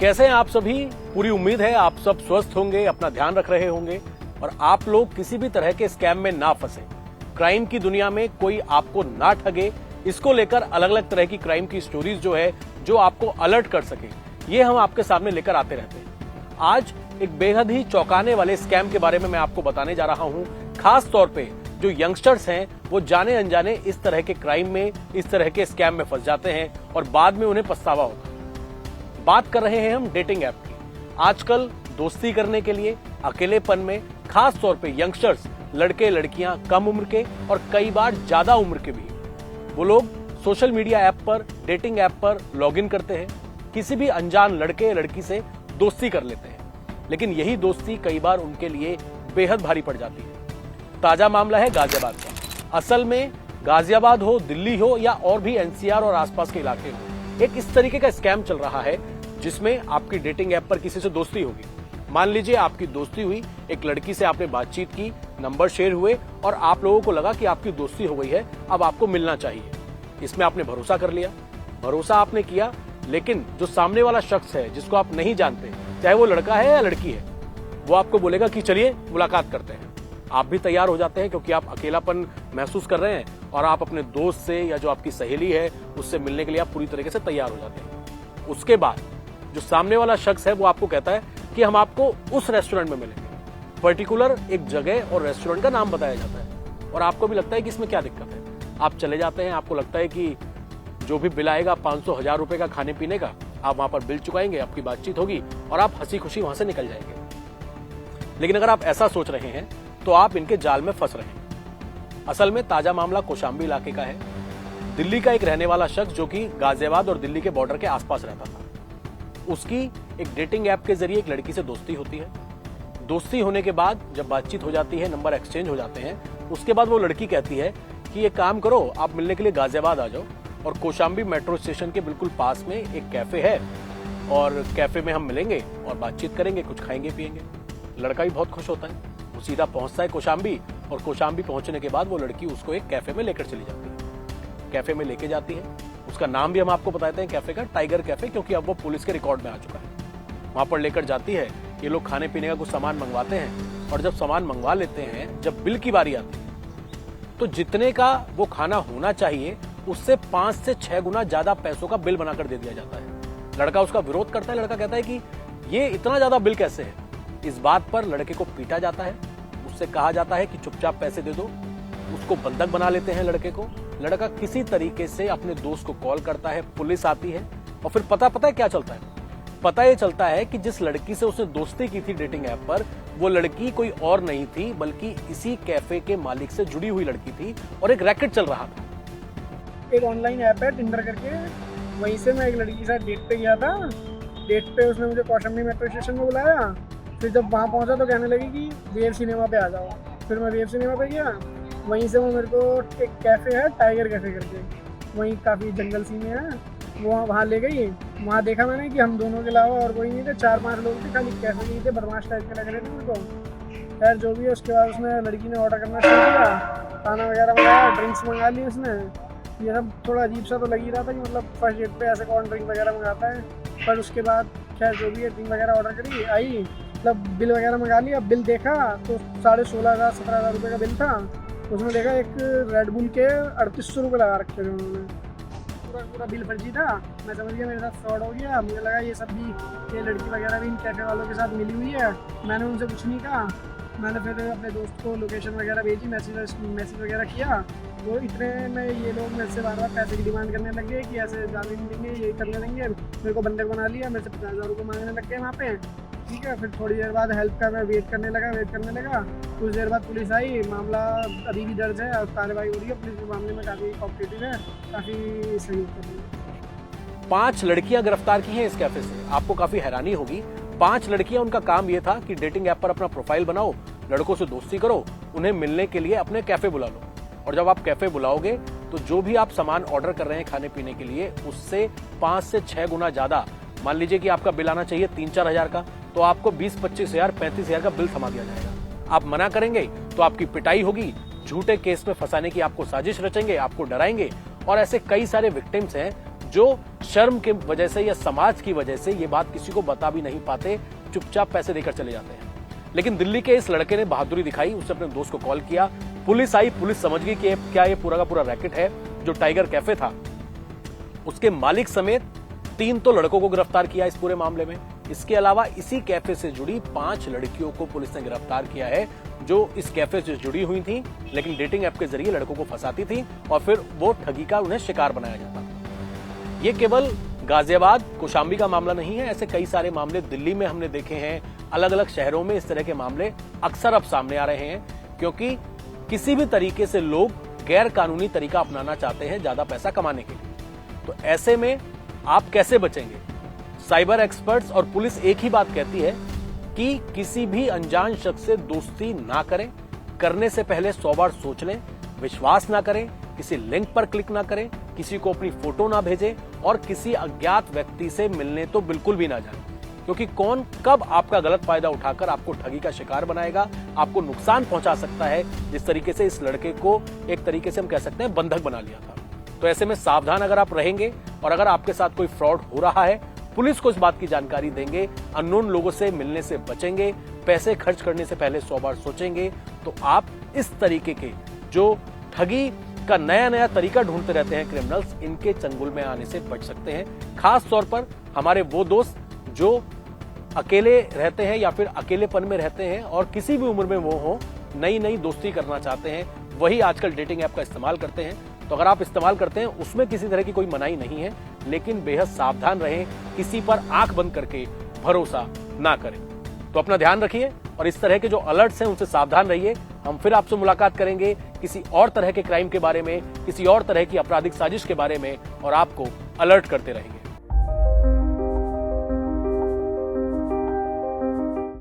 कैसे हैं आप सभी? पूरी उम्मीद है आप सब स्वस्थ होंगे, अपना ध्यान रख रहे होंगे और आप लोग किसी भी तरह के स्कैम में ना फंसे। क्राइम की दुनिया में कोई आपको ना ठगे, इसको लेकर अलग अलग तरह की क्राइम की स्टोरीज जो है जो आपको अलर्ट कर सके, ये हम आपके सामने लेकर आते रहते हैं। आज एक बेहद ही चौंकाने वाले स्कैम के बारे में मैं आपको बताने जा रहा हूं। खास तौर पे जो यंगस्टर्स हैं वो जाने अनजाने इस तरह के क्राइम में, इस तरह के स्कैम में फंस जाते हैं और बाद में उन्हें पछतावा होता है। बात कर रहे हैं हम डेटिंग ऐप की। आजकल दोस्ती करने के लिए अकेलेपन में खास तौर पे यंगस्टर्स, लड़के लड़कियां कम उम्र के और कई बार ज्यादा उम्र के भी, वो लोग सोशल मीडिया ऐप पर, डेटिंग ऐप पर लॉगिन करते हैं, किसी भी अनजान लड़के लड़की से दोस्ती कर लेते हैं। लेकिन यही दोस्ती कई बार उनके लिए बेहद भारी पड़ जाती है। ताजा मामला है गाजियाबाद का। असल में गाजियाबाद हो, दिल्ली हो या और भी एनसीआर और आसपास के इलाके हो, एक इस तरीके का स्कैम चल रहा है जिसमें आपकी डेटिंग ऐप पर किसी से दोस्ती होगी। मान लीजिए आपकी दोस्ती हुई, एक लड़की से आपने बातचीत की, नंबर शेयर हुए और आप लोगों को लगा कि आपकी दोस्ती हो गई है, अब आपको मिलना चाहिए। इसमें आपने भरोसा कर लिया, भरोसा आपने किया, लेकिन जो सामने वाला शख्स है जिसको आप नहीं जानते, चाहे वो लड़का है या लड़की है, वो आपको बोलेगा कि चलिए मुलाकात करते हैं। आप भी तैयार हो जाते हैं क्योंकि आप अकेलापन महसूस कर रहे हैं और आप अपने दोस्त से या जो आपकी सहेली है उससे मिलने के लिए आप पूरी तरीके से तैयार हो जाते हैं। उसके बाद जो सामने वाला शख्स है वो आपको कहता है कि हम आपको उस रेस्टोरेंट में मिलेंगे। पर्टिकुलर एक जगह और रेस्टोरेंट का नाम बताया जाता है और आपको भी लगता है कि इसमें क्या दिक्कत है। आप चले जाते हैं, आपको लगता है कि जो भी बिल आएगा 500-1000 रुपए का खाने पीने का, आप वहां पर बिल चुकाएंगे, आपकी बातचीत होगी और आप हंसी खुशी वहां से निकल जाएंगे। लेकिन अगर आप ऐसा सोच रहे हैं तो आप इनके जाल में फंस रहे हैं। असल में ताजा मामला कौशाम्बी इलाके का है। दिल्ली का एक रहने वाला शख्स जो कि गाजियाबाद और दिल्ली के बॉर्डर के आसपास रहता था, उसकी एक डेटिंग ऐप के जरिए एक लड़की से दोस्ती होती है। दोस्ती होने के बाद जब बातचीत हो जाती है, नंबर एक्सचेंज हो जाते हैं, उसके बाद वो लड़की कहती है कि एक काम करो, आप मिलने के लिए गाजियाबाद आ जाओ और कौशाम्बी मेट्रो स्टेशन के बिल्कुल पास में एक कैफे है और कैफे में हम मिलेंगे और बातचीत करेंगे, कुछ खाएंगे पिएंगे। लड़का भी बहुत खुश होता है, वो सीधा पहुंचता है कौशाम्बी और कौशाम्बी पहुंचने के बाद वो लड़की उसको एक कैफे में लेकर चली जाती है। कैफे में लेके जाती है, उसका नाम भी हम आपको बताते हैं कैफे का, टाइगर कैफे, क्योंकि अब वो पुलिस के रिकॉर्ड में आ चुका है। वहां पर लेकर जाती है, ये लोग खाने पीने का कुछ सामान मंगवाते हैं और जब सामान मंगवा लेते हैं, जब बिल की बारी आती है तो जितने का वो खाना होना चाहिए उससे 5 से 6 गुना ज्यादा पैसों का बिल बनाकर दे दिया जाता है। लड़का उसका विरोध करता है, लड़का कहता है कि ये इतना ज्यादा बिल कैसे है। इस बात पर लड़के को पीटा जाता है, उससे कहा जाता है कि चुपचाप पैसे दे दो। उसको बंधक बना लेते हैं लड़के को। लड़का किसी तरीके से अपने दोस्त को कॉल करता है, पुलिस आती है और फिर पता है क्या चलता है? पता ये चलता है कि जिस लड़की से उसने दोस्ती की थी डेटिंग ऐप पर, वो लड़की कोई और नहीं थी बल्कि इसी कैफे के मालिक से जुड़ी हुई लड़की थी और एक रैकेट चल रहा था। एक ऑनलाइन ऐप है टिंडर करके, वहीं से मैं एक लड़की के साथ डेट पे गया था। डेट पे उसने मुझे कौशाम्बी मेट्रो स्टेशन में बुलाया। फिर जब वहाँ पहुँचा तो कहने लगी कि वेव सिनेमा पे आ जाओ। फिर मैं वेव सिनेमा पे गया, वहीं से वो मेरे को एक कैफ़े है टाइगर कैफ़े करके, वहीं काफ़ी जंगल सी में है, वो वहाँ ले गई। वहाँ देखा मैंने कि हम दोनों के अलावा और कोई नहीं थे, 4-5 लोग थे, खाली कैफ़े नहीं थे, बदमाश टाइप के लग रहे थे मेरे को। खैर जो भी है, उसके बाद उसने लड़की ने ऑर्डर करना शुरू किया, खाना वगैरह मंगाया, ड्रिंक्स मंगा ली उसने। ये सब थोड़ा अजीब सा तो लग ही रहा था कि मतलब फर्स्ट डेट पे ऐसे कौन ड्रिंक वगैरह मंगाता है। पर उसके बाद खैर जो भी है, ड्रिंक वगैरह ऑर्डर करी, आई, मतलब बिल वगैरह मंगा लिया। बिल देखा तो 16,500-17,000 रुपये का बिल था। उसमें देखा एक रेड बुल के 3800 रुपये लगा रखे थे उन्होंने। पूरा बिल फर्जी था। मैं समझ गया मेरे साथ फ्रॉड हो गया। मुझे लगा ये सब भी, ये लड़की वगैरह भी इन कैफ़े वालों के साथ मिली हुई है। मैंने उनसे कुछ नहीं कहा। मैंने फिर अपने दोस्त को लोकेशन वगैरह भेजी, मैसेज वगैरह किया। वो इतने में ये लोग मेरे से बार पैसे की डिमांड करने लग गए कि ऐसे जाने नहीं देंगे, यही करने देंगे। मेरे को बंधक बना लिया, मेरे से 50,000 रुपये मांगने लग गए वहाँ पे। ठीक है, फिर थोड़ी देर बाद हेल्प का मैं वेट करने लगा। कुछ देर बाद पुलिस आई, मामला अभी भी दर्ज है और कार्रवाई हो रही है। पुलिस के मामले में काफ़ी कॉपरेटिव है, काफ़ी सहयोग कर रही है। 5 लड़कियां गिरफ्तार की हैं इस कैफे से। आपको काफी हैरानी होगी, 5 लड़कियां, उनका काम ये था कि डेटिंग ऐप पर अपना प्रोफाइल बनाओ, लड़कों से दोस्ती करो, उन्हें मिलने के लिए अपने कैफे बुला लो और जब आप कैफे बुलाओगे तो जो भी आप सामान ऑर्डर कर रहे हैं खाने पीने के लिए, उससे 5 से 6 गुना ज्यादा, मान लीजिए कि आपका बिल आना चाहिए 3-4 हजार का, तो आपको 20-25 हजार 35 हजार का बिल थमा दिया जाएगा। आप मना करेंगे तो आपकी पिटाई होगी, झूठे केस में फंसाने की आपको साजिश रचेंगे, आपको डराएंगे। और ऐसे कई सारे विक्टिम्स हैं जो शर्म की वजह से या समाज की वजह से ये बात किसी को बता भी नहीं पाते, चुपचाप पैसे देकर चले जाते हैं। लेकिन दिल्ली के इस लड़के ने बहादुरी दिखाई, उसने अपने दोस्त को कॉल किया, पुलिस आई, पुलिस समझ गई कि क्या ये पूरा का पूरा रैकेट है। जो टाइगर कैफे था उसके मालिक समेत 3 तो लड़कों को गिरफ्तार किया इस पूरे मामले में। इसके अलावा इसी कैफे से जुड़ी 5 लड़कियों को पुलिस ने गिरफ्तार किया है, जो इस कैफे से जुड़ी हुई थी, लेकिन डेटिंग ऐप के जरिए लड़कों को फंसाती थी और फिर वो ठगी का उन्हें शिकार बनाया जाता था। ये केवल गाजियाबाद कौशाम्बी का मामला नहीं है, ऐसे कई सारे मामले दिल्ली में हमने देखे हैं। अलग अलग शहरों में इस तरह के मामले अक्सर अब सामने आ रहे हैं, क्योंकि किसी भी तरीके से लोग गैर कानूनी तरीका अपनाना चाहते हैं ज्यादा पैसा कमाने के लिए। तो ऐसे में आप कैसे बचेंगे? साइबर एक्सपर्ट्स और पुलिस एक ही बात कहती है कि किसी भी अनजान शख्स से दोस्ती ना करें, करने से पहले 100 बार सोच लें, विश्वास ना करें, किसी लिंक पर क्लिक ना करें, किसी को अपनी फोटो ना भेजें और किसी अज्ञात व्यक्ति से मिलने तो बिल्कुल भी ना जाएं, क्योंकि कौन कब आपका गलत फायदा उठाकर आपको ठगी का शिकार बनाएगा, आपको नुकसान पहुंचा सकता है। जिस तरीके से इस लड़के को एक तरीके से हम कह सकते हैं बंधक बना लिया था। तो ऐसे में सावधान अगर आप रहेंगे और अगर आपके साथ कोई फ्रॉड हो रहा है, पुलिस को इस बात की जानकारी देंगे, अननोन लोगों से मिलने से बचेंगे, पैसे खर्च करने से पहले 100 बार सोचेंगे, तो आप इस तरीके के जो ठगी का नया नया तरीका ढूंढते रहते हैं क्रिमिनल्स, इनके चंगुल में आने से बच सकते हैं। खास तौर पर हमारे वो दोस्त जो अकेले रहते हैं या फिर अकेलेपन में रहते हैं और किसी भी उम्र में वो हो, नई नई दोस्ती करना चाहते हैं, वही आजकल डेटिंग ऐप का इस्तेमाल करते हैं। तो अगर आप इस्तेमाल करते हैं, उसमें किसी तरह की कोई मनाही नहीं है, लेकिन बेहद सावधान रहें, किसी पर आंख बंद करके भरोसा ना करें। तो अपना ध्यान रखिए और इस तरह के जो अलर्ट्स हैं उनसे सावधान रहिए। हम फिर आपसे मुलाकात करेंगे किसी और तरह के क्राइम के बारे में, किसी और तरह की आपराधिक साजिश के बारे में, और आपको अलर्ट करते रहेंगे।